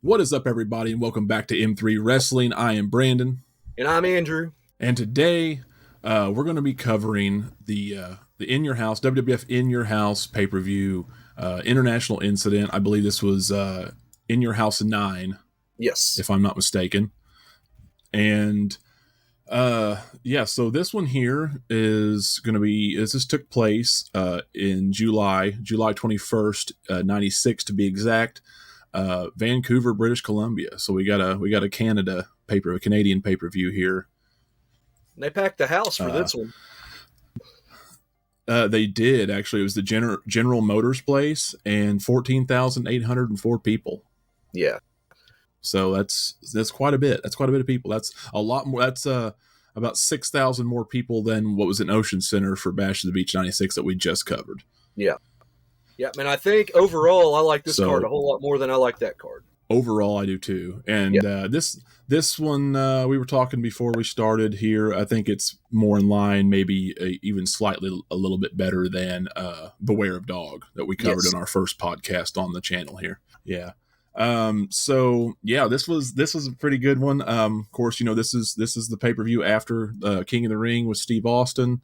What is up, everybody, and welcome back to M3 Wrestling. I am Brandon. And I'm Andrew. And today, we're going to be covering the In Your House, WWF In Your House pay-per-view international incident. I believe this was In Your House 9. Yes. If I'm not mistaken. And, so this one here is going to be, this took place in July 21st, 96 to be exact. Vancouver, British Columbia. So we got a Canadian pay-per-view here. They packed the house for this one. They did, actually. It was the General Motors place and 14,804 people. Yeah. So that's quite a bit. That's quite a bit of people. That's a lot more. That's about 6,000 more people than what was in Ocean Center for Bash of the Beach 96 that we just covered. Yeah. Yeah, man, I think overall I like this card a whole lot more than I like that card. Overall, I do too. And this one, we were talking before we started here, I think it's more in line, maybe even slightly a little bit better than Beware of Dog that we covered in our first podcast on the channel here. Yeah. This was a pretty good one. Of course, this is the pay-per-view after King of the Ring with Steve Austin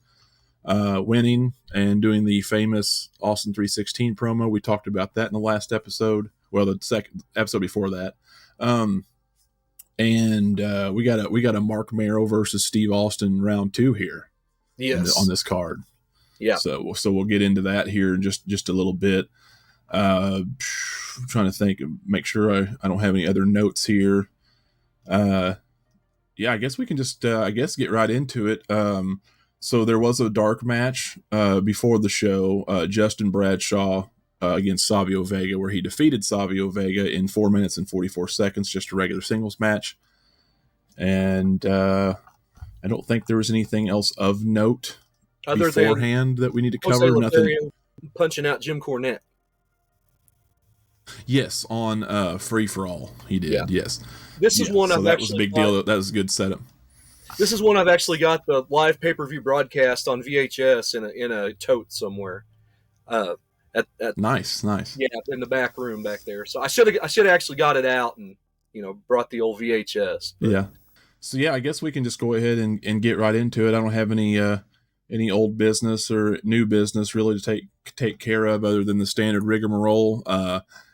winning and doing the famous Austin 316 promo. We talked about that in the last episode. Well, the second episode before that. We got a Mark Merrow versus Steve Austin round 2 here. Yes. On this card. Yeah. So we'll get into that here in just a little bit. I'm trying to think, make sure I don't have any other notes here. I guess we can just get right into it. So there was a dark match before the show, Justin Bradshaw against Savio Vega, where he defeated Savio Vega in 4 minutes and 44 seconds, just a regular singles match. And I don't think there was anything else of note other beforehand that we need to cover. Nothing. Punching out Jim Cornette. Yes, on Free for All, he did. Yeah. Yes, this is one. So that was a big deal. That was a good setup. This is one I've actually got the live pay-per-view broadcast on VHS in a tote somewhere. Nice. Yeah, in the back room back there. So I should have actually got it out and brought the old VHS. But. Yeah. So I guess we can just go ahead and get right into it. I don't have any old business or new business really to take care of other than the standard rigmarole.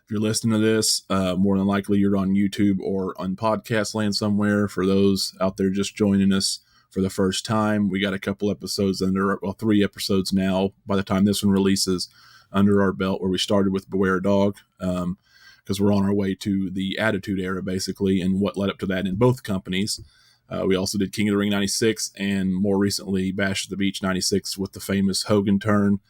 If you're listening to this, more than likely you're on YouTube or on podcast land somewhere. For those out there just joining us for the first time, we got a couple episodes 3 episodes now by the time this one releases under our belt, where we started with Beware Dog, because we're on our way to the Attitude Era basically, and what led up to that in both companies. We also did King of the Ring 96 and more recently Bash at the Beach 96 with the famous Hogan turn.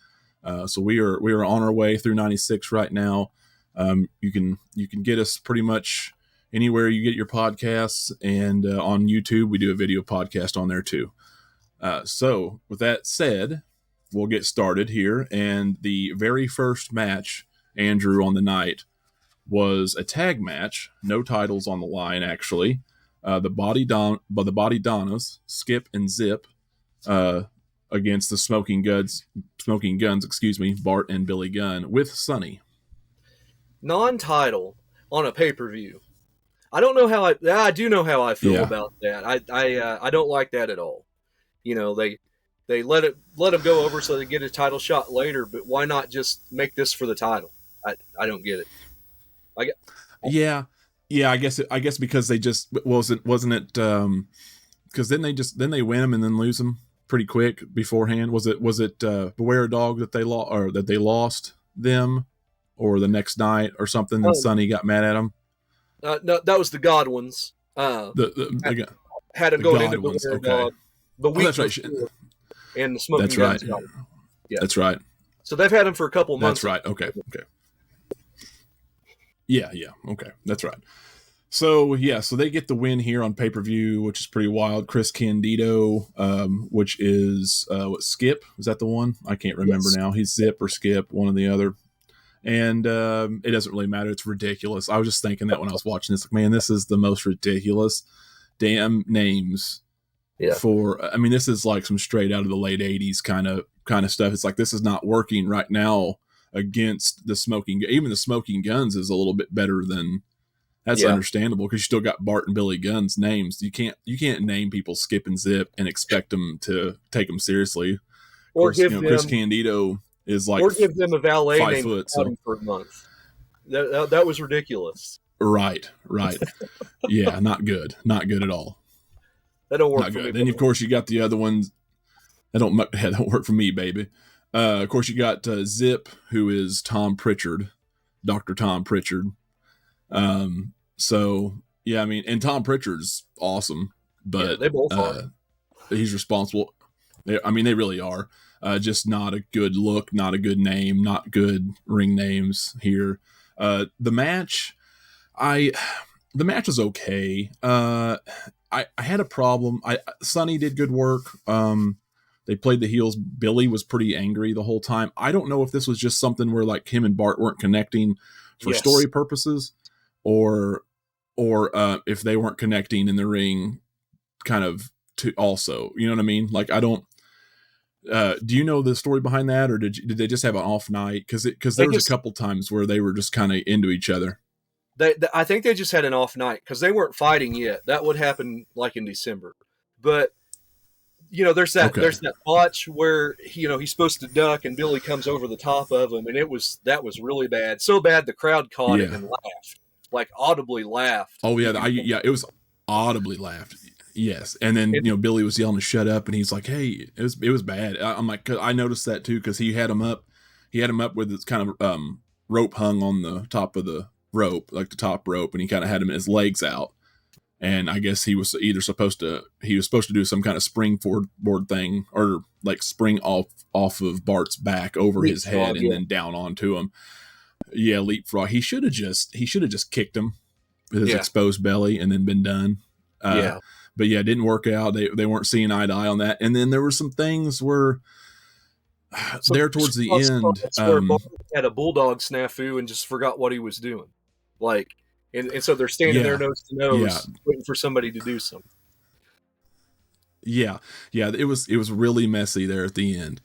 So we are on our way through 96 right now. You can get us pretty much anywhere you get your podcasts, and on YouTube we do a video podcast on there too. So with that said, we'll get started here. And the very first match, Andrew, on the night was a tag match, no titles on the line actually. The Body Donnas, Skip and Zip, against the Smoking Guns, Bart and Billy Gunn with Sonny. Non-title on a pay-per-view. I don't know how I do know how I feel about that. I don't like that at all. They let him go over so they get a title shot later, but why not just make this for the title? I don't get it. I guess because they just wasn't it because then they win them and then lose them pretty quick beforehand. Was it Beware Dog that they lost them, or the next night or something, and Sonny got mad at them? No, that was the Godwins. Had him going into Beware Dog. The week that's right. And the Smoking Guns. That's right. Yeah. That's right. So they've had him for a couple months. That's right. Okay. Yeah. Okay. That's right. So they get the win here on pay-per-view, which is pretty wild. Chris Candido, which is Skip, is that the one? I can't remember now. He's Zip or Skip, one or the other. And it doesn't really matter. It's ridiculous. I was just thinking that when I was watching this, man, this is the most ridiculous damn names. Yeah. This is like some straight out of the late 80s kind of stuff. It's like, this is not working right now against the Smoking. Even the Smoking Guns is a little bit better than That's Yeah. understandable because you still got Bart and Billy Gunn's names. You can't name people Skip and Zip and expect them to take them seriously. Of Or course, give Chris them Candido is like or give them a valet 5 named foot. So Cloudy for a month. That was ridiculous. right. Yeah, not good at all. That don't work Not for me. good. Then of course you got the other ones that don't work for me, baby. Of course you got Zip, who is Tom Pritchard, Dr. Tom Pritchard. So yeah, I mean, and Tom Pritchard's awesome, but they both are. he's responsible. I mean, they really are. Just not a good look, not a good name, not good ring names here. The match was okay. I had a problem. Sonny did good work. They played the heels. Billy was pretty angry the whole time. I don't know if this was just something where like him and Bart weren't connecting for story purposes, or if they weren't connecting in the ring kind of to also, you know what I mean? Like, I don't, do you know the story behind that, or did they just have an off night? Cause there was a couple times where they were just kind of into each other. I think they just had an off night because they weren't fighting yet. That would happen like in December, but there's that botch where he's supposed to duck and Billy comes over the top of him, and that was really bad. So bad the crowd caught it and laughed, like audibly laughed. Oh yeah, it was audibly laughed. Yes, and then Billy was yelling to shut up, and he's like, "Hey, it was bad." I'm like, I noticed that too because he had him up with this kind of rope hung on the top of the rope, like the top rope, and he kind of had him his legs out. And I guess he was either supposed to do some kind of springboard thing, or like spring off of Bart's back over his head and then down onto him. Yeah, leapfrog. He should have just kicked him with his exposed belly and then been done. But yeah, it didn't work out. They weren't seeing eye to eye on that. And then there were some things where there towards the end, where Bart had a bulldog snafu and just forgot what he was doing, like. And so they're standing there nose to nose, waiting for somebody to do something. Yeah. It was really messy there at the end.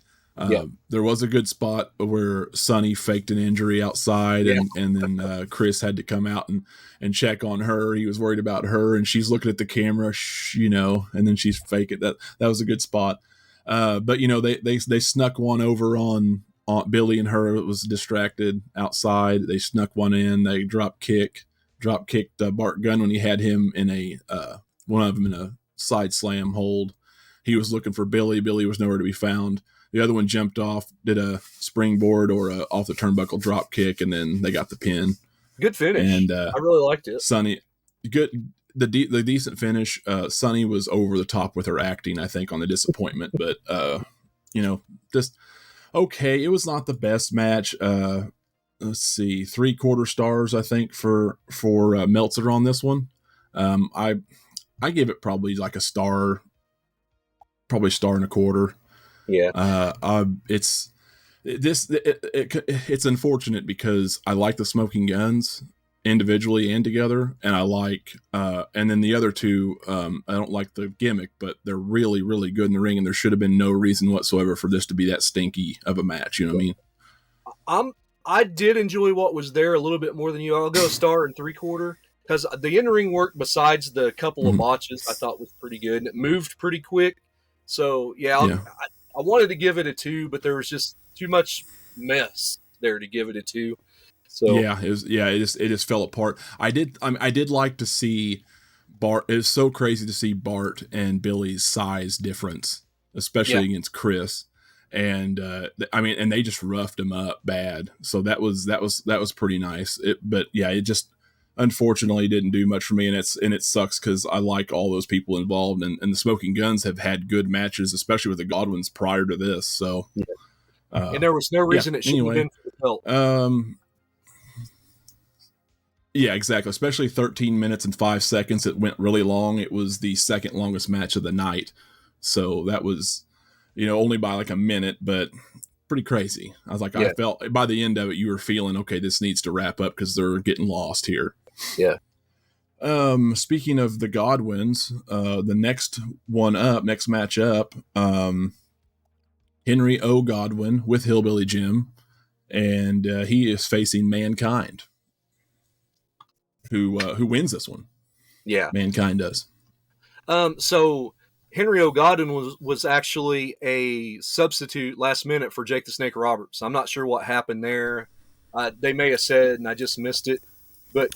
There was a good spot where Sonny faked an injury outside, and then Chris had to come out and check on her. He was worried about her, and she's looking at the camera, and then she's faking it. That was a good spot. But they snuck one over on Billy and her. It was distracted outside. They snuck one in. They drop kicked Bart Gunn when he had him in one of them in a side slam hold. He was looking for Billy. Billy was nowhere to be found. The other one jumped off, did a springboard or a off the turnbuckle drop kick, and then they got the pin. Good finish. And I really liked it. Sonny, good. The decent finish. Sonny was over the top with her acting, I think, on the disappointment, but just okay. It was not the best match. Let's see, 3/4 stars, I think, for Meltzer on this one. I give it probably like a star, probably 1.25 stars. Yeah. It's unfortunate because I like the Smoking Guns individually and together, and I like and then the other two, I don't like the gimmick, but they're really, really good in the ring, and there should have been no reason whatsoever for this to be that stinky of a match. You know what I mean? I did enjoy what was there a little bit more than you. I'll go 1.75 stars because the in-ring work, besides the couple of botches, I thought was pretty good, and it moved pretty quick. So I wanted to give it a 2, but there was just too much mess there to give it a 2. So it just fell apart. I did like to see Bart. It was so crazy to see Bart and Billy's size difference, especially against Chris. And and they just roughed him up bad. So that was pretty nice. It just unfortunately didn't do much for me, and it sucks because I like all those people involved, and the Smoking Guns have had good matches, especially with the Godwins prior to this. So and there was no reason it shouldn't have been for the belt. Yeah, exactly. Especially 13 minutes and 5 seconds. It went really long. It was the second longest match of the night. So that was, only by like a minute, but pretty crazy. I was like, I felt by the end of it, you were feeling, okay, this needs to wrap up because they're getting lost here. Yeah. Speaking of the Godwins, the next match up, Henry O. Godwin with Hillbilly Jim, and he is facing Mankind. who wins this one. Yeah, Mankind does. So Henry O'Godwin was actually a substitute last minute for Jake the Snake Roberts. I'm not sure what happened there. They may have said, and I just missed it. But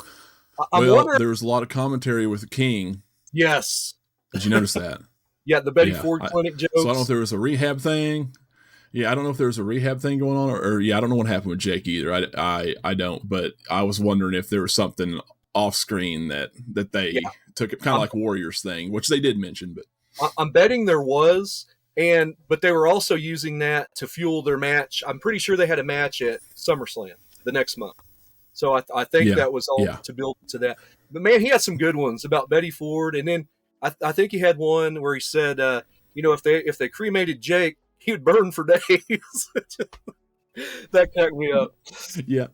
I'm wondering. There was a lot of commentary with the King. Yes. Did you notice that? Yeah, the Betty Ford clinic jokes. So I don't know if there was a rehab thing. Yeah, I don't know if there was a rehab thing going on, or I don't know what happened with Jake either. I don't, but I was wondering if there was something off screen that they took it kind of like Warriors thing, which they did mention, but I'm betting there was, but they were also using that to fuel their match. I'm pretty sure they had a match at SummerSlam the next month. So I think that was all to build to that. But man, he had some good ones about Betty Ford, and then I think he had one where he said, if they cremated Jake, he would burn for days. That cracked me up. Yeah,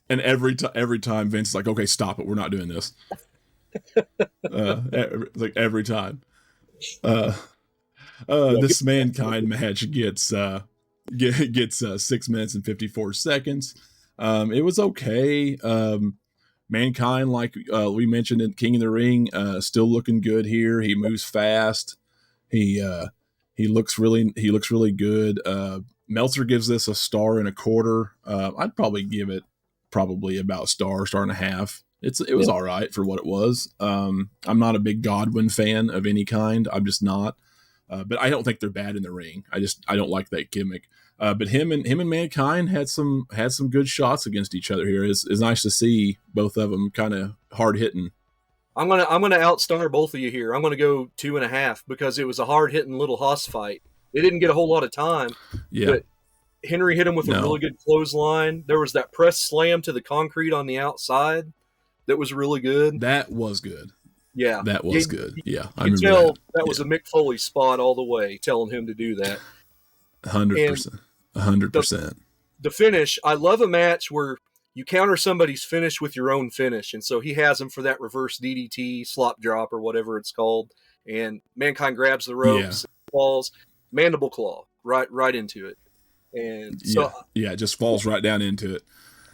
and every time Vince is like, okay, stop it, we're not doing this. Like every time. This Mankind match gets 6 minutes and 54 seconds. It was okay. Mankind, like we mentioned in King of the Ring, still looking good here. He moves fast. He looks really good. Meltzer gives this a 1.25 stars. I'd probably give it about a star and a half. It was all right for what it was. I'm not a big Godwin fan of any kind. I'm just not. But I don't think they're bad in the ring. I don't like that gimmick. But him and Mankind had some good shots against each other here. It's nice to see both of them kind of hard hitting. I'm gonna outstar both of you here. I'm gonna go 2.5 because it was a hard hitting little hoss fight. They didn't get a whole lot of time. Yeah. But Henry hit him with a really good clothesline. There was that press slam to the concrete on the outside that was really good. That was good. Yeah. That was good. Yeah. I remember that was a Mick Foley spot all the way, telling him to do that. 100%. 100%. The finish, I love a match where you counter somebody's finish with your own finish. And so he has him for that reverse DDT, slop drop, or whatever it's called. And Mankind grabs the ropes, falls, mandible claw, right into it. And so it just falls right down into it.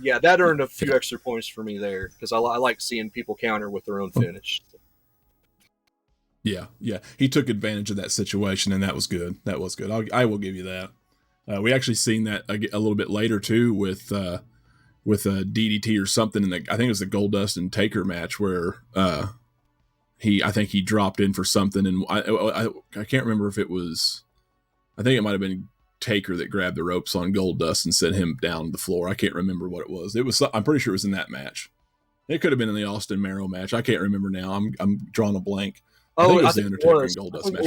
Yeah, that earned a few extra points for me there because I like seeing people counter with their own finish. Yeah. He took advantage of that situation, and that was good. I will give you that. We actually seen that a little bit later too with a DDT or something in I think it was the Goldust and Taker match where I think he dropped in for something, and I can't remember if it was. I think it might have been Taker that grabbed the ropes on Goldust and sent him down the floor. I can't remember what it was. I'm pretty sure it was in that match. It could have been in the Austin Merrill match. I can't remember now. I'm drawing a blank. I think it was the Undertaker and Goldust match.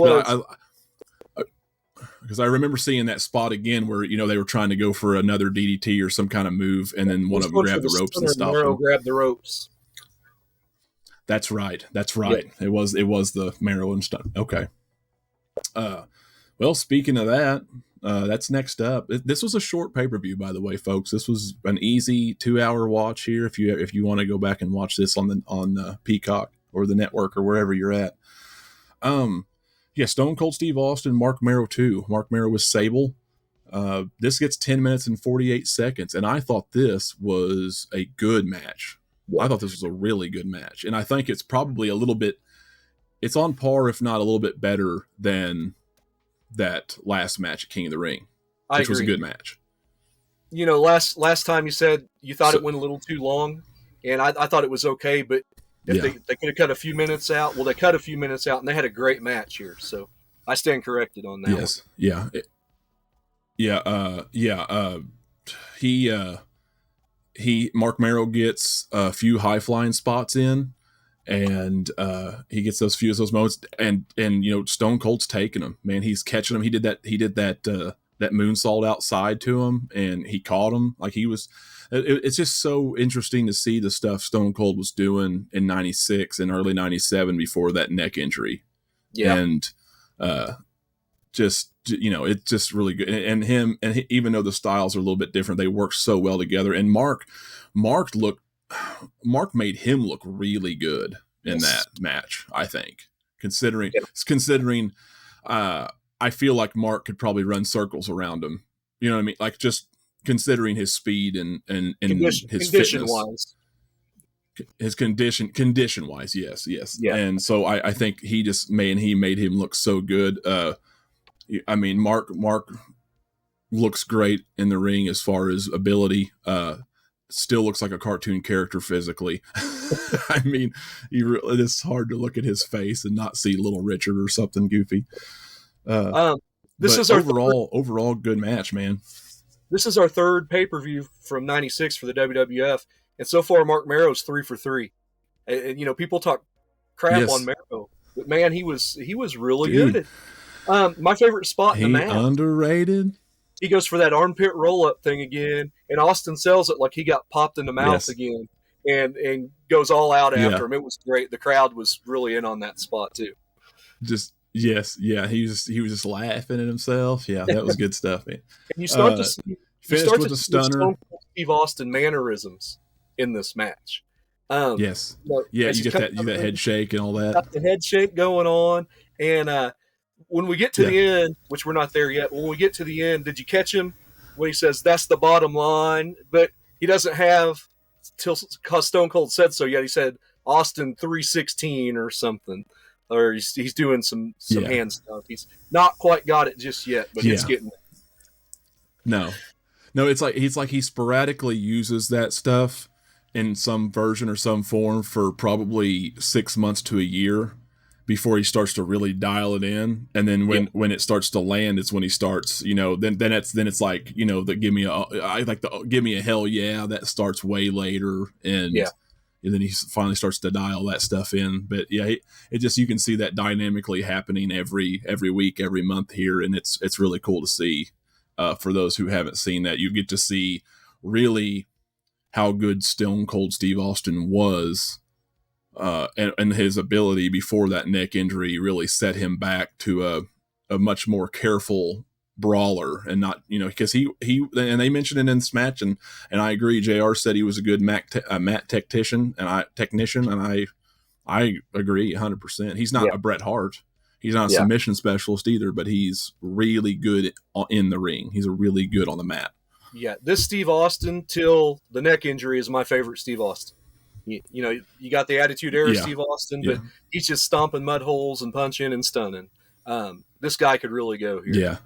But because I remember seeing that spot again where they were trying to go for another DDT or some kind of move, and then one of them grabbed the ropes and stopped him. Grabbed the ropes. That's right. Yeah. It was the Merrill and stuff. Okay. Well, speaking of that, that's next up. This was a short pay-per-view, by the way, folks. This was an easy 2-hour watch here. If you want to go back and watch this on Peacock or the network or wherever you're at. Stone Cold Steve Austin, Mark Merrow 2. Mark Merrow was Sable. This gets 10 minutes and 48 seconds, and I thought this was a good match. I thought this was a really good match, and I think it's probably it's on par, if not a little bit better than that last match at King of the Ring, which was a good match. Last time you said you thought it went a little too long, and I thought it was okay, but if they could have cut a few minutes out. Well, they cut a few minutes out, and they had a great match here, so I stand corrected on that. Yes, one. Mark Merrow gets a few high flying spots in, and he gets those moments, and Stone Cold's taking him. Man, he's catching him. He did that moonsault outside to him, and he caught him. Like it's just so interesting to see the stuff Stone Cold was doing in '96 and early '97 before that neck injury. Yeah, and it's just really good. And even though the styles are a little bit different, they work so well together. And Mark made him look really good in that match, I think, considering I feel like Mark could probably run circles around him. You know what I mean? Like, just considering his speed and his fitness. his condition wise, yes. Yeah. And so I think he made him look so good. I mean, Mark looks great in the ring as far as ability. Still looks like a cartoon character physically. I mean, it's hard to look at his face and not see Little Richard or something goofy. This is our overall good match, man. This is our third pay-per-view from '96 for the WWF, and so far Mark Merrow's 3 for 3. And you know, people talk crap on Merrow, but man, he was really good. My favorite spot in the match. Underrated. He goes for that armpit roll-up thing again, and Austin sells it like he got popped in the mouth again, and goes all out after him. It was great. The crowd was really in on that spot too. He was just laughing at himself. Yeah, that was good stuff, man. And you start to see with the stunner. Steve Austin mannerisms in this match. You get that head shake and all that. Got the head shake going on, and when we get to the end, which we're not there yet, when we get to the end, did you catch him when he says that's the bottom line? But he doesn't have, because Stone Cold said so yet. He said Austin 316 or something, or he's doing some hand stuff. He's not quite got it just yet, but it's getting there. No, it's like he sporadically uses that stuff in some version or some form for probably 6 months to a year before he starts to really dial it in. And then when it starts to land, it's when he starts, you know, then it's like, you know, give me a hell yeah, that starts way later. And then he finally starts to dial that stuff in. But it just, you can see that dynamically happening every week, every month here. And it's really cool to see. For those who haven't seen that, you get to see really how good Stone Cold Steve Austin was. And his ability before that neck injury really set him back to a much more careful brawler, and not, you know, because he and they mentioned it in this match, and I agree. JR said he was a good mat technician, and I agree 100%. He's not a Bret Hart. He's not a submission specialist either, but he's really good in the ring. He's really good on the mat. Yeah, this Steve Austin till the neck injury is my favorite Steve Austin. You know, you got the Attitude Era Steve Austin, but he's just stomping mud holes and punching and stunning. This guy could really go here. Yeah.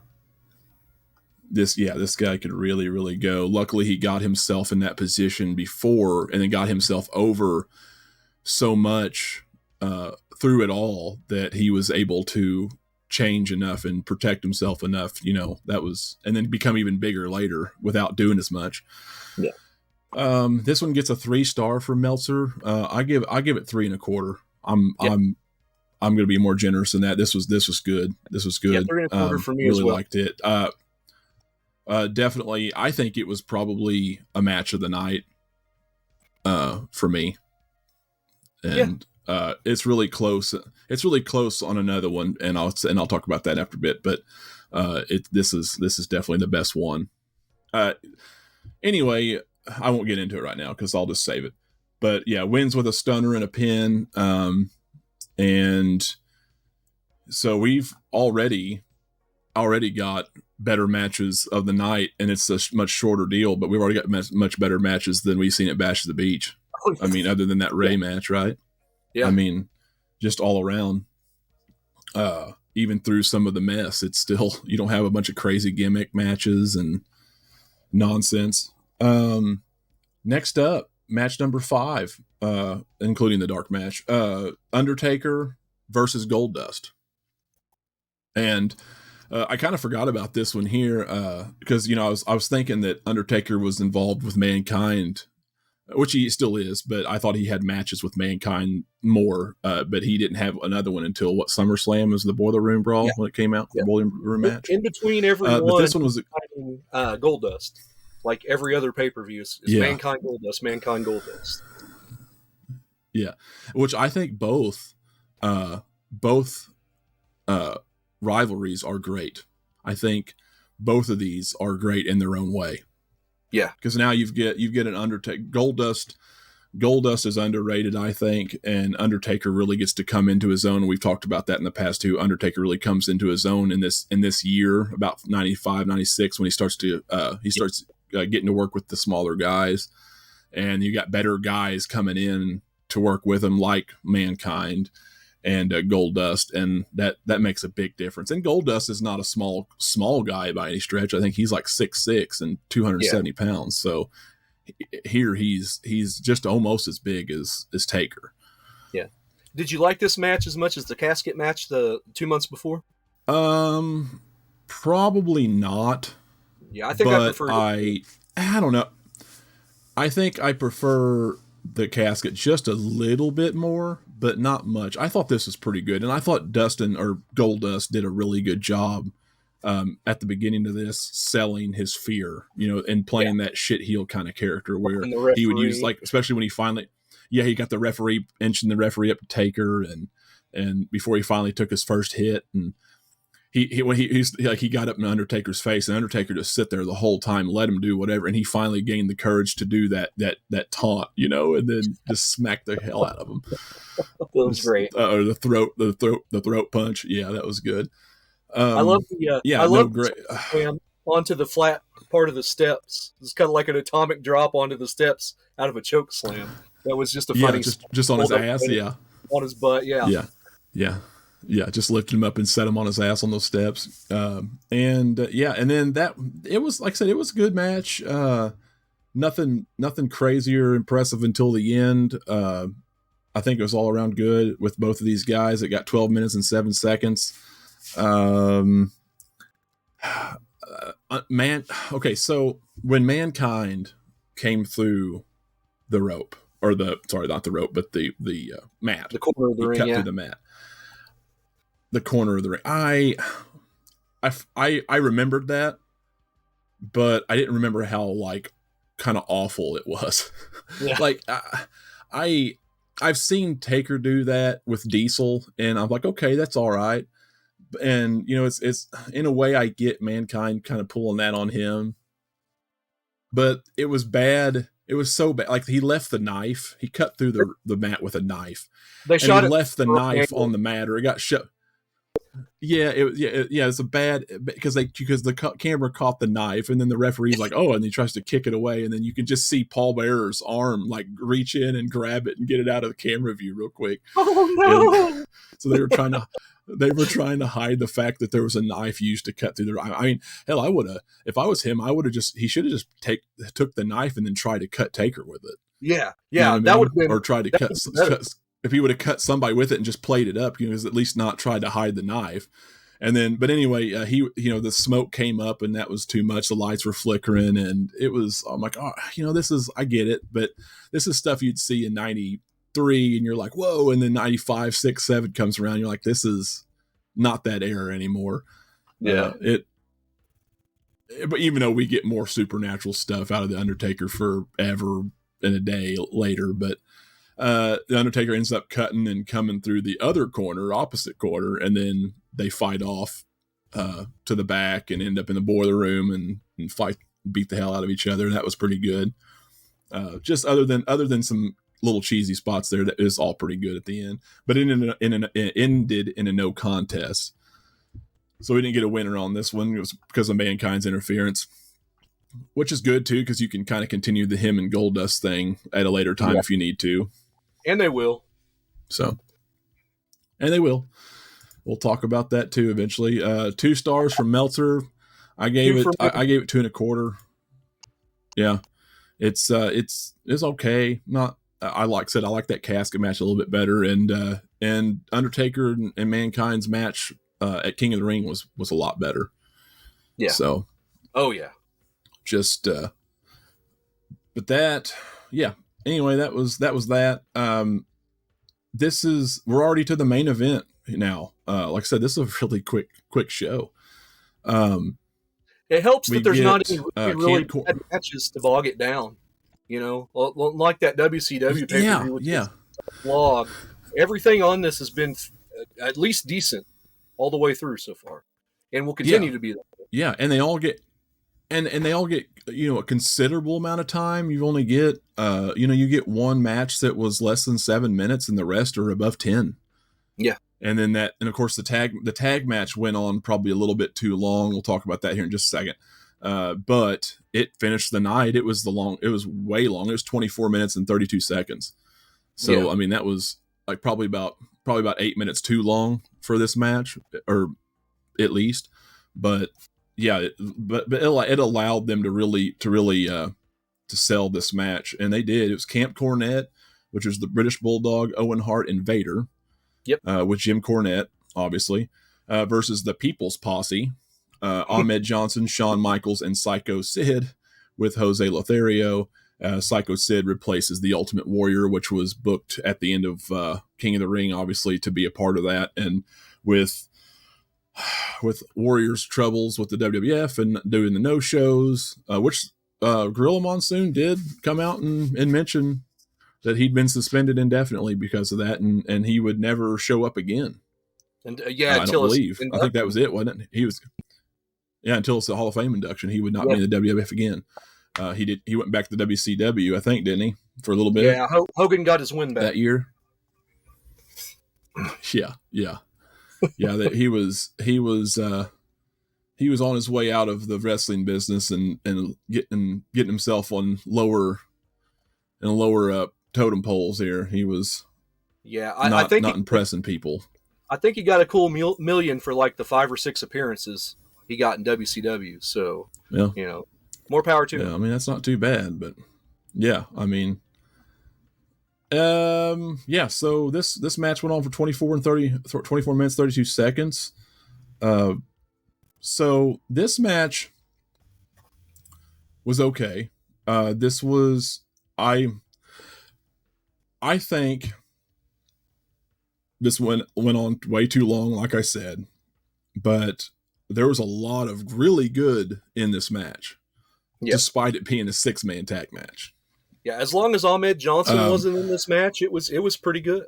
This guy could really, really go. Luckily, he got himself in that position before, and then got himself over so much through it all that he was able to change enough and protect himself enough. You know, and then become even bigger later without doing as much. Yeah. This one gets a 3-star from Meltzer. I give it 3 1/4. I'm going to be more generous than that. This was good. This was good. 3 1/4 for me really as well. Liked it. Definitely. I think it was probably a match of the night, for me. And, it's really close. It's really close on another one. And I'll talk about that after a bit, but, this is definitely the best one. Anyway, I won't get into it right now because I'll just save it. But wins with a stunner and a pin. And so we've already got better matches of the night, and it's a much shorter deal, but we've already got much better matches than we've seen at Bash of the Beach. I mean, other than that Ray match, right? Yeah. I mean, just all around, even through some of the mess, it's still, you don't have a bunch of crazy gimmick matches and nonsense. Next up, match number 5, including the dark match, Undertaker versus Goldust. And I kind of forgot about this one here because, you know, I was thinking that Undertaker was involved with Mankind, which he still is, but I thought he had matches with Mankind more, but he didn't have another one until SummerSlam was the Boiler Room Brawl when it came out, the Boiler Room match. In between every one, but this one was Goldust. Like every other pay-per-view is Mankind Goldust. Yeah, which I think both rivalries are great. I think both of these are great in their own way. Yeah, because now you get an Undertaker. Goldust is underrated, I think, and Undertaker really gets to come into his own. We've talked about that in the past too. Undertaker really comes into his own in this year, about 95, 96, when he starts getting to work with the smaller guys, and you got better guys coming in to work with him, like Mankind and Goldust, and that makes a big difference. And Goldust is not a small guy by any stretch. I think he's like 6'6" and 270 pounds. So here he's just almost as big as Taker. Yeah. Did you like this match as much as the casket match the 2 months before? Probably not. Yeah, I think I prefer. I don't know. I think I prefer the casket just a little bit more, but not much. I thought this was pretty good, and I thought Goldust did a really good job at the beginning of this, selling his fear, and playing that shit heel kind of character where he would use, like, especially when he finally, he got the referee, inching the referee up to Taker, and before he finally took his first hit, and he got up in Undertaker's face, and Undertaker just sit there the whole time, let him do whatever, and he finally gained the courage to do that taunt, and then just smack the hell out of him. That was great. Or the throat punch. Yeah, that was good. I love the great. Onto the flat part of the steps. It's kind of like an atomic drop onto the steps out of a choke slam. That was just a funny. Just on his ass. Yeah. On his butt. Yeah. Yeah, just lifted him up and set him on his ass on those steps. And then it was, like I said, it was a good match. Nothing crazy or impressive until the end. I think it was all around good with both of these guys. It got 12 minutes and 7 seconds. So when Mankind came through the rope, or not the rope, but the mat, the corner of the ring, cut through the mat. The corner of the ring. I remembered that, but I didn't remember how, like, kind of awful it was. Yeah. Like, I've seen Taker do that with Diesel, and I'm like, okay, that's all right. And it's in a way, I get Mankind kind of pulling that on him, but it was bad. It was so bad. Like, he left the knife. He cut through the mat with a knife. He left the knife on the mat, or it got shut. It's a bad, because the camera caught the knife, and then the referee's like, oh, and he tries to kick it away, and then you can just see Paul Bearer's arm like reach in and grab it and get it out of the camera view real quick. Oh no! And so they were trying to hide the fact that there was a knife used to cut through the. I mean, hell, I would have, if I was him, he should have just took the knife and then tried to cut Taker with it. Yeah, that would have been, or tried to cut. If he would have cut somebody with it and just played it up, at least not tried to hide the knife. And then, but anyway, the smoke came up, and that was too much. The lights were flickering, and it was, I'm like, oh, I get it, but this is stuff you'd see in 93, and you're like, whoa. And then 95, 6, 7 comes around. You're like, this is not that era anymore. Yeah. But even though we get more supernatural stuff out of the Undertaker forever and a day later, but the Undertaker ends up cutting and coming through the opposite corner, and then they fight off to the back and end up in the boiler room and beat the hell out of each other. And that was pretty good. Just other than some little cheesy spots there, that is all pretty good at the end. But it ended in a no contest, so we didn't get a winner on this one. It was because of Mankind's interference, which is good too, because you can kind of continue the him and Goldust thing at a later time if you need to. And they will. We'll talk about that too eventually. 2 stars from Meltzer. I gave it 2.25. Yeah, it's okay. Not, I like that casket match a little bit better, and Undertaker and Mankind's match at King of the Ring was a lot better. Yeah. So. Oh yeah. Just, but that, yeah. Anyway, that was that. We're already to the main event now. Like I said, this is a really quick show. It helps that there's not any really bad matches to bog it down. Like that WCW pay-per-view. Yeah. Vlog. Everything on this has been at least decent all the way through so far, and will continue to be that. Yeah, and they all get. And they all get, a considerable amount of time. You only get, you get one match that was less than 7 minutes, and the rest are above 10. Yeah. And then of course the tag match went on probably a little bit too long. We'll talk about that here in just a second. But it finished the night. It was way long. It was 24 minutes and 32 seconds. So I mean, that was like probably about 8 minutes too long for this match, or at least. But yeah, it allowed them to really to sell this match, and they did. It was Camp Cornette, which was the British Bulldog, Owen Hart, and Vader. Yep. With Jim Cornette, obviously, versus the People's Posse, Ahmed Johnson, Shawn Michaels, and Sycho Sid, with Jose Lothario. Sycho Sid replaces the Ultimate Warrior, which was booked at the end of King of the Ring, obviously, to be a part of that. And with Warrior's troubles with the WWF and doing the no-shows, which Gorilla Monsoon did come out and mention that he'd been suspended indefinitely because of that, and he would never show up again. And I don't believe. I think that was it, wasn't it? He was, until it's the Hall of Fame induction, he would not be in the WWF again. He went back to the WCW, I think, didn't he, for a little bit? Yeah, Hogan got his win back that year. Yeah. That he was on his way out of the wrestling business and getting himself on lower totem poles here. He was I think not impressing people. I think he got a cool million for like the 5 or 6 appearances he got in WCW. So more power to him. I mean, that's not too bad, but yeah, I mean, so this match went on for 24 minutes 32 seconds. So this match was okay. This was I think this went on way too long, like I said, but there was a lot of really good in this match, despite it being a 6-man tag match. Yeah, as long as Ahmed Johnson wasn't in this match, it was pretty good.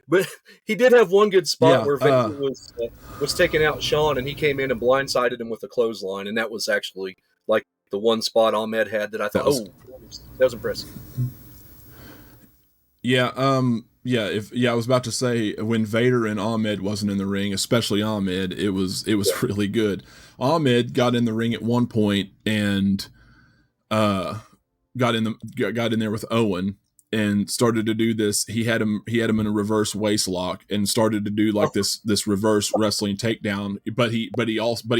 But he did have one good spot where Victor was taking out Shawn, and he came in and blindsided him with a clothesline, and that was actually like the one spot Ahmed had that I thought, that was impressive. Yeah, I was about to say, when Vader and Ahmed wasn't in the ring, especially Ahmed, it was really good. Ahmed got in the ring at one point and got in there with Owen and started to do this. He had him in a reverse waist lock and started to do like this reverse wrestling takedown. But he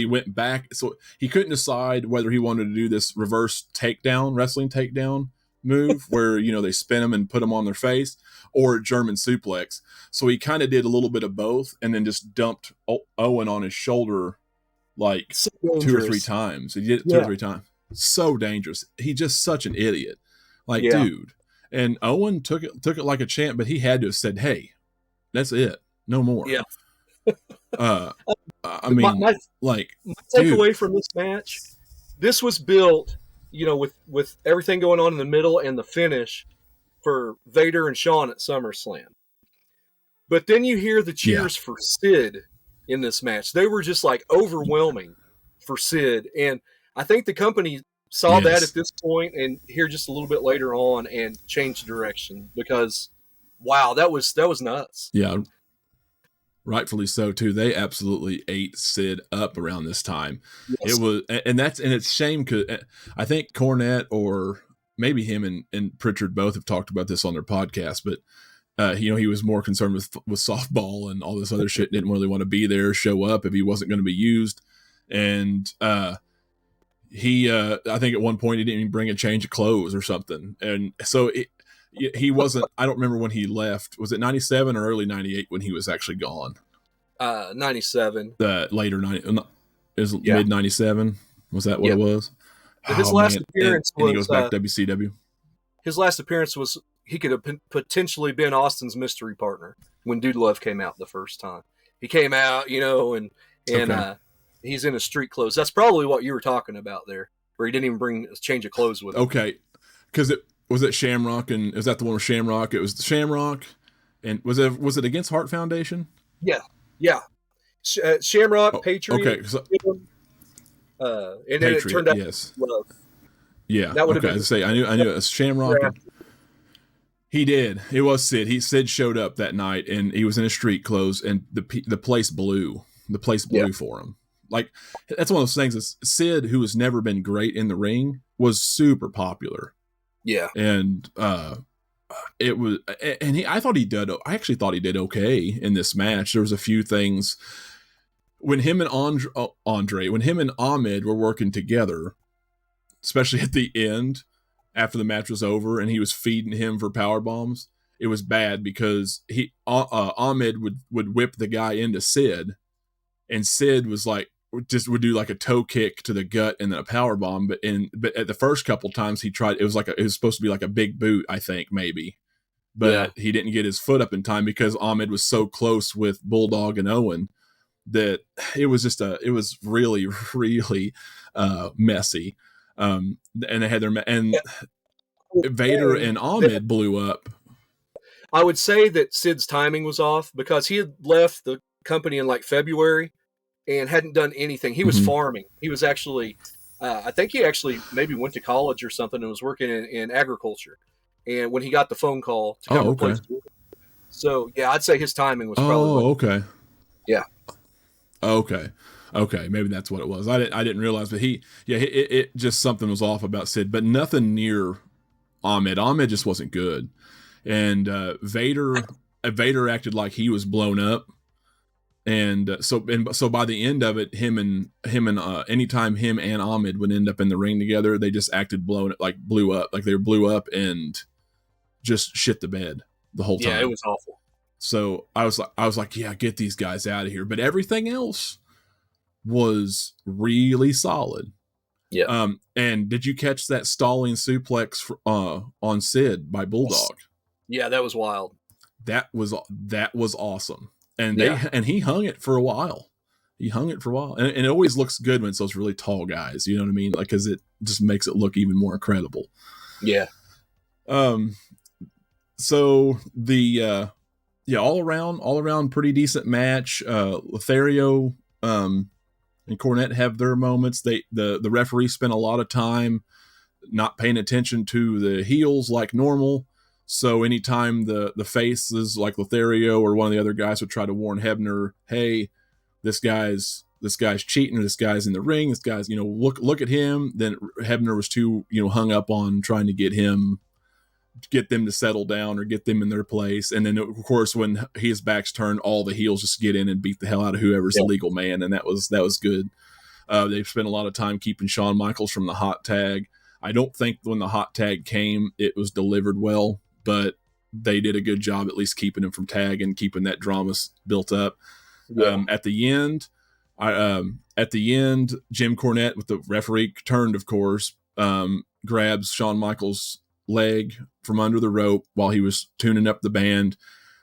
went back, so he couldn't decide whether he wanted to do this reverse wrestling takedown move where they spin them and put them on their face, or a German suplex. So he kind of did a little bit of both, and then just dumped Owen on his shoulder like 2 or 3 times. He did it 2 or 3 times. So dangerous. He's just such an idiot. Like, dude. And Owen took it like a champ, but he had to have said, "Hey, that's it, no more." Yeah. I mean, my takeaway from this match, this was built, with everything going on in the middle and the finish for Vader and Shawn at SummerSlam. But then you hear the cheers for Sid in this match. They were just like overwhelming for Sid. And I think the company saw that at this point and here just a little bit later on and changed direction because, wow, that was nuts. Yeah. Rightfully so too. They absolutely ate Sid up around this time. Yes. It was, and it's a shame because I think Cornette, or maybe him and Pritchard both have talked about this on their podcast, but he was more concerned with softball and all this other shit. Didn't really want to be there, show up if he wasn't going to be used, and he I think at one point he didn't even bring a change of clothes or something, and so he wasn't. I don't remember when he left. Was it 97 or early 98 when he was actually gone? 97. The later 90 is mid 97. Was that what it was? His last appearance and he goes back to WCW. His last appearance was he could have potentially been Austin's mystery partner when Dude Love came out the first time. He came out, and he's in his street clothes. That's probably what you were talking about there, where he didn't even bring a change of clothes with him. Okay, because was it Shamrock, and is that the one with Shamrock? It was Shamrock, and was it against Hart Foundation? Yeah. Shamrock, Patriot. Okay, and then Patriot, it turned out Love. Yeah, that would have been. I knew it was Shamrock. Yeah. He did. It was Sid. Sid showed up that night, and he was in his street clothes, and the place blew. The place blew for him. Like, that's one of those things. Is Sid, who has never been great in the ring, was super popular. Yeah. And it was, and I actually thought he did okay in this match. There was a few things when him and when him and Ahmed were working together, especially at the end after the match was over and he was feeding him for power bombs. It was bad because Ahmed would whip the guy into Sid, and Sid was like would do like a toe kick to the gut and then a power bomb. But at the first couple times he tried, it was supposed to be like a big boot, I think maybe, but he didn't get his foot up in time because Ahmed was so close with Bulldog and Owen that it was really really messy. And they had Vader and Ahmed blew up. I would say that Sid's timing was off because he had left the company in like February and hadn't done anything. He was farming. He was actually, I think he actually maybe went to college or something and was working in agriculture. And when he got the phone call to come replace him. So, yeah, I'd say his timing was probably. Okay. Yeah. Okay. Maybe that's what it was. I didn't realize, but it just something was off about Sid, but nothing near Ahmed. Ahmed just wasn't good. And Vader acted like he was blown up, and so by the end of it, him and anytime him and Ahmed would end up in the ring together, they just acted blew up, like they blew up and just shit the bed the whole time. Yeah, it was awful. So I was like, yeah, get these guys out of here. But everything else was really solid. Yeah. And did you catch that stalling suplex on Sid by Bulldog? Yeah, that was wild. That was awesome. And he hung it for a while. And it always looks good when it's those really tall guys. You know what I mean? Like, because it just makes it look even more incredible. Yeah. So the all around pretty decent match. Lothario and Cornette have their moments. The referee spent a lot of time not paying attention to the heels like normal. So anytime the faces like Lothario or one of the other guys would try to warn Hebner, hey, this guy's cheating, or this guy's in the ring, this guy's, look at him, then Hebner was too, hung up on trying to get them to settle down or get them in their place. And then of course when his back's turned, all the heels just get in and beat the hell out of whoever's the legal man, and that was good. They've spent a lot of time keeping Shawn Michaels from the hot tag. I don't think when the hot tag came, it was delivered well, but they did a good job at least keeping him from tag and keeping that drama built up. Yeah. At the end, Jim Cornette, with the referee turned, of course, grabs Shawn Michaels' leg from under the rope while he was tuning up the band,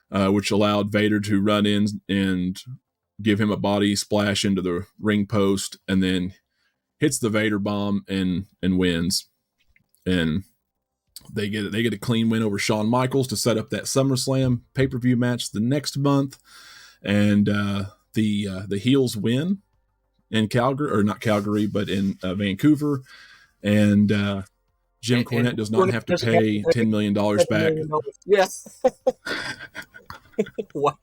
which allowed Vader to run in and give him a body splash into the ring post, and then hits the Vader bomb and wins. And they get a clean win over Shawn Michaels to set up that SummerSlam pay-per-view match the next month. And the heels win in Calgary, or not Calgary, but in Vancouver. And Jim Cornette does not have to pay $10 million back. Yes. Wow.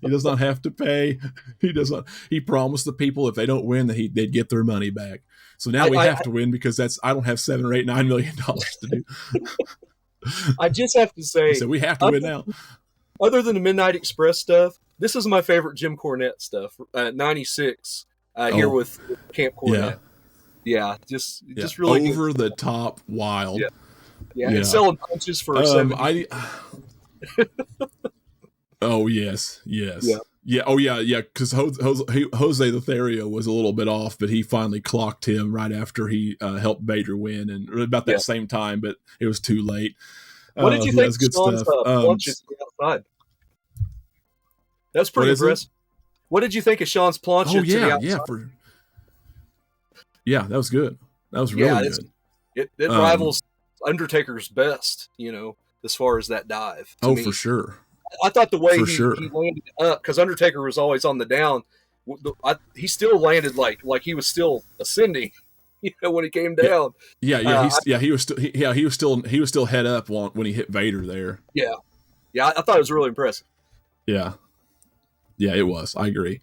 He does not have to pay. He promised the people if they don't win that they'd get their money back. So now we have to win, because I don't have $7 or $8, $9 million to do. I just have to say, so we have to win now. Other than the Midnight Express stuff, this is my favorite Jim Cornette stuff. 96 here with Camp Cornette. Yeah, just really over the top, wild. Yeah. And selling punches for 70. Oh yes. Yeah. Oh yeah. Because Jose Lothario was a little bit off, but he finally clocked him right after he helped Vader win, and about that same time, but it was too late. What did you think of Shawn's plunges outside? That's pretty impressive. What did you think of Shawn's plunges to the outside? Yeah, that was good. That was really good. It rivals Undertaker's best, as far as that dive. To me. For sure. I thought the way he landed up, because Undertaker was always on the down, he still landed like he was still ascending, when he came down. He was still head up when he hit Vader there. Yeah, I thought it was really impressive. Yeah, it was. I agree.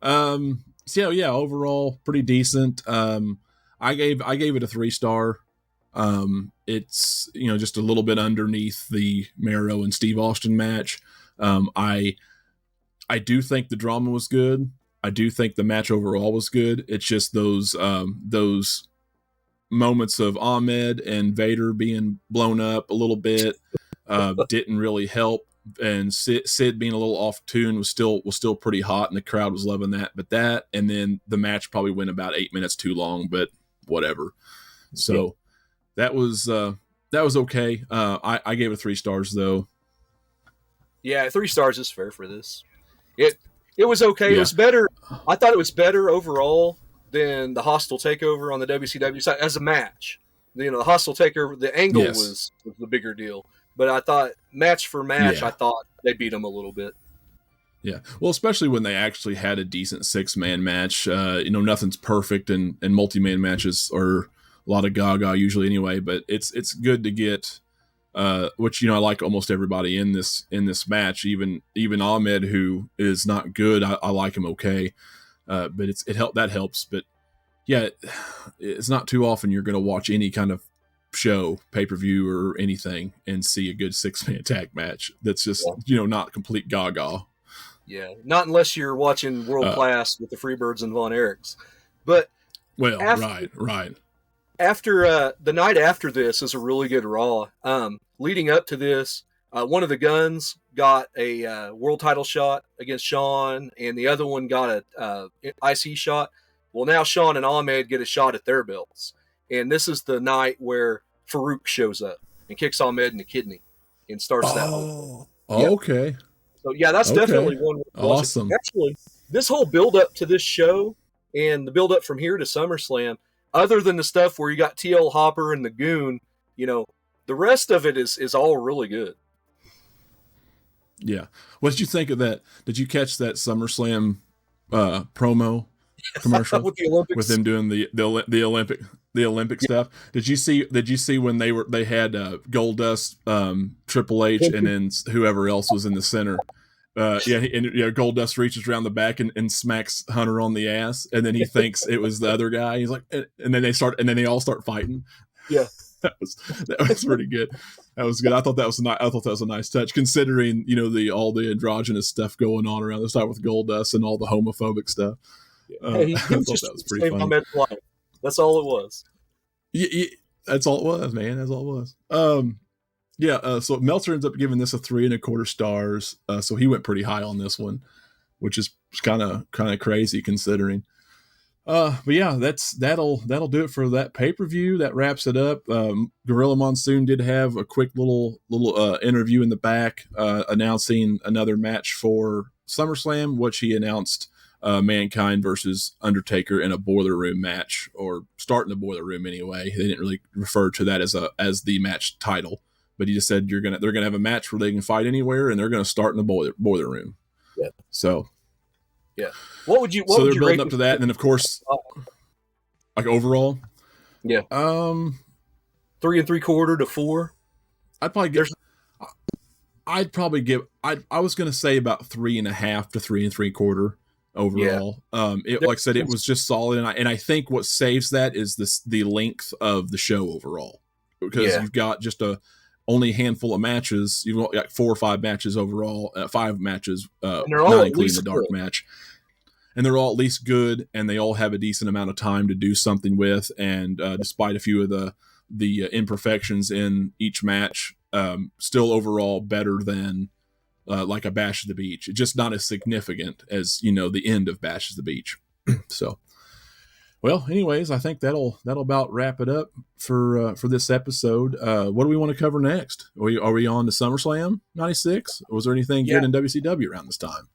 Overall pretty decent. I gave it a 3-star. It's, just a little bit underneath the Mero and Steve Austin match. I do think the drama was good. I do think the match overall was good. It's just those moments of Ahmed and Vader being blown up a little bit didn't really help. And Sid being a little off tune was still pretty hot, and the crowd was loving that. But that, and then the match probably went about 8 minutes too long, but whatever. So that was okay. I gave it 3 stars though. Yeah, 3 stars is fair for this. It was okay. Yeah. It was better. I thought it was better overall than the Hostile Takeover on the WCW side as a match. The Hostile Takeover, the angle was the bigger deal. But I thought match for match, I thought they beat them a little bit. Yeah, well, especially when they actually had a decent 6-man match. Nothing's perfect, and multi-man matches are a lot of gaga usually anyway. But it's good to get, which I like almost everybody in this match. Even Ahmed, who is not good, I like him okay. But that helps. But yeah, it's not too often you're going to watch any kind of show, pay-per-view or anything and see a good 6-man tag match that's just not complete gaga. Yeah, not unless you're watching World Class with the Freebirds and Von Erichs. But right after the night after this is a really good Raw. Leading up to this, one of the Guns got a world title shot against Shawn, and the other one got a IC shot. Well, now Shawn and Ahmed get a shot at their belts. And this is the night where Farouk shows up and kicks Ahmed in the kidney and starts that whole thing. Yep. Okay. So, yeah, that's definitely one. Awesome. Actually, this whole build-up to this show and the build-up from here to SummerSlam, other than the stuff where you got T.L. Hopper and the Goon, the rest of it is all really good. Yeah. What did you think of that? Did you catch that SummerSlam promo commercial with the Olympics, with them doing the Olympic stuff? Did you see when they had Goldust, Triple H, and then whoever else was in the center? Goldust reaches around the back and smacks Hunter on the ass, and then he thinks it was the other guy. He's like, and then they all start fighting. Yeah, that was pretty good. That was good. I thought that was a nice touch, considering all the androgynous stuff going on around this time with Goldust and all the homophobic stuff. He was just that was pretty funny. That's all it was. Yeah, that's all it was, man. That's all it was. So Meltzer ends up giving this a 3.25 stars. So he went pretty high on this one, which is kind of crazy considering. But yeah, that'll do it for that pay-per-view. That wraps it up. Gorilla Monsoon did have a quick little interview in the back, announcing another match for SummerSlam, which he announced Mankind versus Undertaker in a boiler room match, or starting the boiler room anyway. They didn't really refer to that as the match title, but he just said they're gonna have a match where they can fight anywhere, and they're gonna start in the boiler room. Yeah. So. Yeah. What would you? So they're building up to that, and then of course, like overall. Yeah. 3 3/4 to 4. I'd probably give. I was gonna say about 3.5 to 3 3/4. Overall, like I said, it was just solid, and I think what saves that is the length of the show overall, because you've got just only a handful of matches. You've got 4 or 5 matches overall, 5 matches, not including the dark match, and they're all at least good, and they all have a decent amount of time to do something with. And despite a few of the imperfections in each match, still overall better than. Like a Bash at the Beach. It's just not as significant as, the end of Bash at the Beach. So, well, anyways, I think that'll about wrap it up for this episode. What do we want to cover next? Are we on to SummerSlam 96? Or was there anything good in WCW around this time?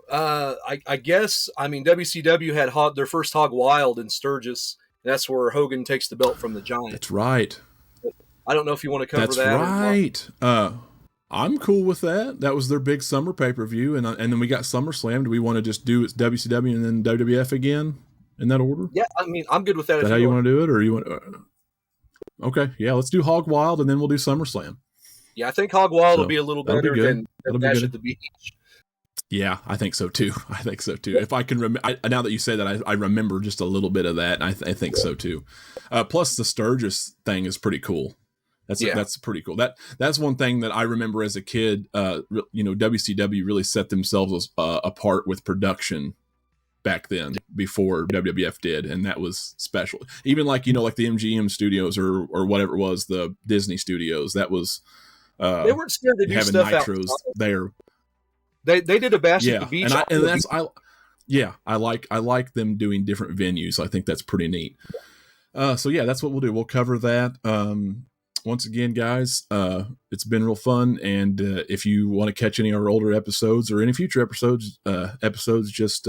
I guess, WCW had their first Hog Wild in Sturgis. That's where Hogan takes the belt from the Giant. That's right. I don't know if you want to cover that. That's right. I'm cool with that. That was their big summer pay-per-view, and then we got SummerSlam. Do we want to just do WCW and then WWF again in that order? Yeah, I'm good with that. Is that how you want to do it, or you want? Okay, yeah, let's do Hog Wild, and then we'll do SummerSlam. Yeah, I think Hog Wild will be a little better than Bash at the Beach. Yeah, I think so too. I think so too. If I can remember, now that you say that, I remember just a little bit of that, and I think so too. Plus, the Sturgis thing is pretty cool. That's pretty cool. That's one thing that I remember as a kid. WCW really set themselves apart with production back then before WWF did, and that was special. Even like like the MGM studios or whatever it was, the Disney studios. That was they weren't scared to do having stuff nitros outside. there. They did a Bash at the Beach. I like them doing different venues. I think that's pretty neat. So yeah, that's what we'll do. We'll cover that. Once again, guys, it's been real fun. And if you want to catch any of our older episodes or any future episodes, just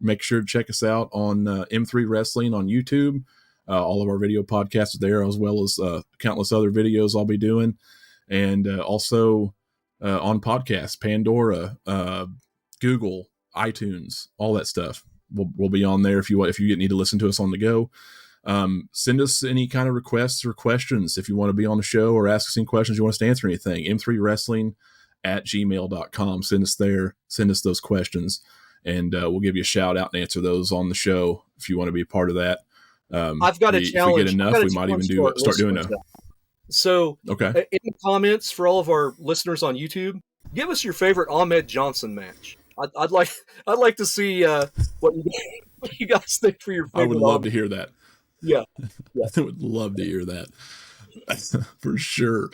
make sure to check us out on M3 Wrestling on YouTube. All of our video podcasts are there, as well as countless other videos I'll be doing, and also on podcasts, Pandora, Google, iTunes, all that stuff. We'll be on there if you need to listen to us on the go. Send us any kind of requests or questions if you want to be on the show or ask us any questions you want us to answer anything. m3wrestling@gmail.com. Send us there. Send us those questions, and we'll give you a shout out and answer those on the show if you want to be a part of that. I've got a challenge. If we get enough, we might even start doing that. So, okay. In the comments for all of our listeners on YouTube, give us your favorite Ahmed Johnson match. I'd like to see what you guys think for your favorite. I would love to hear that. Yeah. I would love to hear that for sure.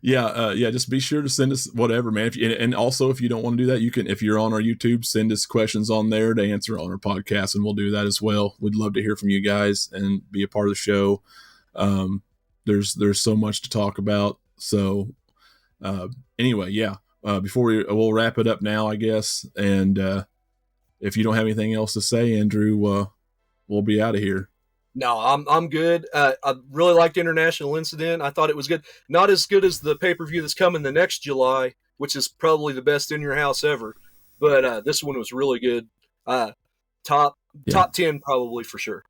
Just be sure to send us whatever, man. And also, if you don't want to do that, you can, if you're on our YouTube, send us questions on there to answer on our podcast, and we'll do that as well. We'd love to hear from you guys and be a part of the show. There's so much to talk about. So anyway, before we'll wrap it up now, I guess. And if you don't have anything else to say, Andrew, we'll be out of here. No, I'm good. I really liked International Incident. I thought it was good. Not as good as the pay-per-view that's coming the next July, which is probably the best In Your House ever. But this one was really good. Top 10 probably for sure.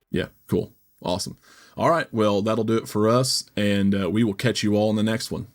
Yeah, cool. Awesome. All right, well, that'll do it for us, and we will catch you all in the next one.